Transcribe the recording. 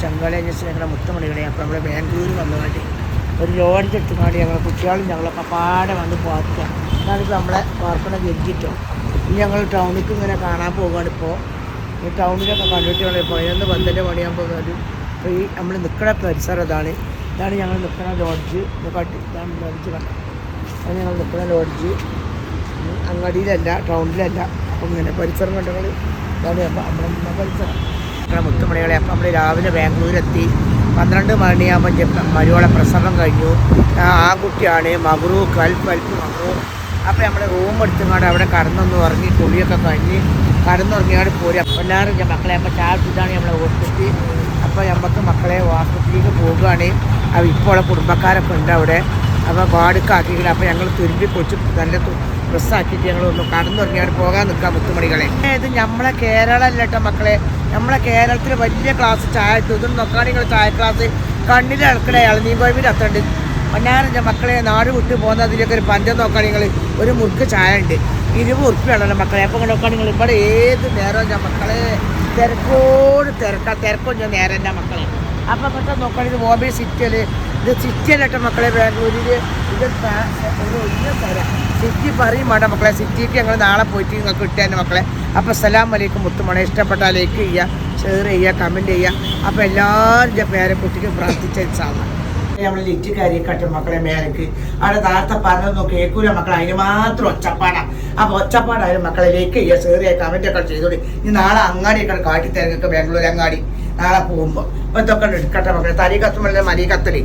ചങ്കാളി ഞങ്ങളുടെ മുത്തമണികളെ. അപ്പോൾ നമ്മൾ ബാംഗ്ലൂർ വന്നുകൊണ്ട് ഒരു ലോഡ്ജ് എടുത്തുകൊണ്ട് ഞങ്ങൾ കുട്ടികളും ഞങ്ങളൊക്കെ പാടെ വന്ന് പാർക്കുക. അതാണിപ്പോൾ നമ്മളെ പാർക്കണ ഗെഞ്ചിട്ടോ. ഇനി ഞങ്ങൾ ടൗണിലേക്ക് ഇങ്ങനെ കാണാൻ പോവുകയാണ്. ഇപ്പോൾ ഈ ടൗണിലൊക്കെ കണ്ടിട്ട് 11-12 മണിയാകുമ്പോൾ ഇപ്പോൾ ഈ നമ്മൾ നിൽക്കുന്ന പരിസരം ഇതാണ് ഞങ്ങൾ നിൽക്കുന്ന ലോഡ്ജ്. ഇതാണ് ലോഡ്ജ് കണ്ടത്. അത് ഞങ്ങൾ നിൽക്കുന്ന ലോഡ്ജ് അങ്ങാടിയിലല്ല, ടൗണിലല്ല. അപ്പം ഇങ്ങനെ പരിസരം കണ്ടുകൾ ഇതാണ് നമ്മളെ പരിസരം മുത്തുമണികളെ. അപ്പം നമ്മൾ രാവിലെ ബാംഗ്ലൂരെത്തി. 12 മണിയാകുമ്പോൾ മരുവളെ പ്രസവം കഴിഞ്ഞു. ആ കുട്ടിയാണ് മഗ്റൂ മഗ്റൂ. അപ്പോൾ നമ്മൾ റൂം എടുത്തുകൊണ്ട് അവിടെ കടന്നൊന്ന് ഉറങ്ങി കുളിയൊക്കെ കഴിഞ്ഞ് കടന്നുറങ്ങിയാണ് പോരുക. അപ്പോൾ എല്ലാവരും മക്കളെ അപ്പോൾ ചായ ഇതാണ് നമ്മളെ ഹോസ്പിറ്റൽ. അപ്പോൾ നമുക്ക് മക്കളെ ഹോസ്പിറ്റലിലേക്ക് പോവുകയാണ്. അപ്പോൾ ഇപ്പോൾ കുടുംബക്കാരൊക്കെ ഉണ്ട് അവിടെ. അപ്പോൾ വാടുക്കാക്കിയിട്ട് അപ്പോൾ ഞങ്ങൾ തുരുമ്പി പൊച്ച് നല്ല ഡ്രസ്സാക്കിയിട്ട് ഞങ്ങളൊന്ന് കടന്നുറങ്ങിയാണ് പോകാൻ നിൽക്കാം മുത്തുമണികളെ. ഇത് നമ്മളെ കേരളം അല്ല കേട്ടോ മക്കളെ. നമ്മളെ കേരളത്തിൽ വലിയ ക്ലാസ് ചായ ഇതൊന്നും നോക്കാൻ നിങ്ങൾ ചായ ക്ലാസ് കണ്ണിൽ ഇളക്കണേ ഇളനീ കോഴിൻ്റെ അത്രയുണ്ട്. പൊന്നാരൻ്റെ മക്കളെ നാട് വിട്ട് പോകുന്ന അതിലേക്ക് ഒരു പഞ്ചം നോക്കാൻ നിങ്ങൾ ഒരു മുറുക്ക് ചായ ഉണ്ട് 20 ഉറുപ്പിയാണല്ലോ മക്കളെ. അപ്പോൾ നോക്കാൻ നിങ്ങൾ ഇവിടെ ഏത് നേരം ഞാൻ മക്കളെ തിരക്കോ ഞാൻ നേരം എൻ്റെ മക്കളെ. അപ്പോൾ അങ്ങോട്ട് നോക്കുകയാണെങ്കിൽ ബോംബെ സിറ്റിയിൽ ഇത് സിറ്റിയല്ലേട്ടോ മക്കളെ. ബാംഗ്ലൂരിൽ ഇത് വലിയ തരാം സിറ്റി പറയും വേണ്ട മക്കളെ. സിറ്റിക്ക് ഞങ്ങൾ നാളെ പോയിട്ട് നിങ്ങൾക്ക് കിട്ടാൻ മക്കളെ. അപ്പോൾ അസ്സലാമു അലൈക്കും മുത്തുമണി. ഇഷ്ടപ്പെട്ടാൽ ലൈക്ക് ചെയ്യുക, ഷെയർ ചെയ്യുക, കമൻറ്റ് ചെയ്യുക. അപ്പോൾ എല്ലാവരുടെ പേരെ കുട്ടിക്ക് പ്രാർത്ഥിച്ച സാധനം നമ്മൾ ലിറ്റ് കരിക്കട്ടെ മക്കളെ മേലേക്ക്. അവിടെ താഴത്തെ പറഞ്ഞതൊന്നും കേൾക്കൂല മക്കളെ. അതിന് മാത്രം ഒച്ചപ്പാടാണ്. അപ്പോൾ ഒച്ചപ്പാടായാലും മക്കളെ ലൈക്ക് ചെയ്യുക, ഷെയർ ചെയ്യുക, കമൻറ്റൊക്കെ ചെയ്തോളി. ഇനി നാളെ അങ്ങാടിയൊക്കെ കാട്ടിത്തരങ്ങൾക്ക് ബാംഗ്ലൂർ അങ്ങാടി നാളെ പോകുമ്പോൾ അപ്പോൾ ഇതൊക്കെ എടുക്കട്ടെ മക്കളെ. തരി കത്തുമ്പോൾ മലി കത്തലേ.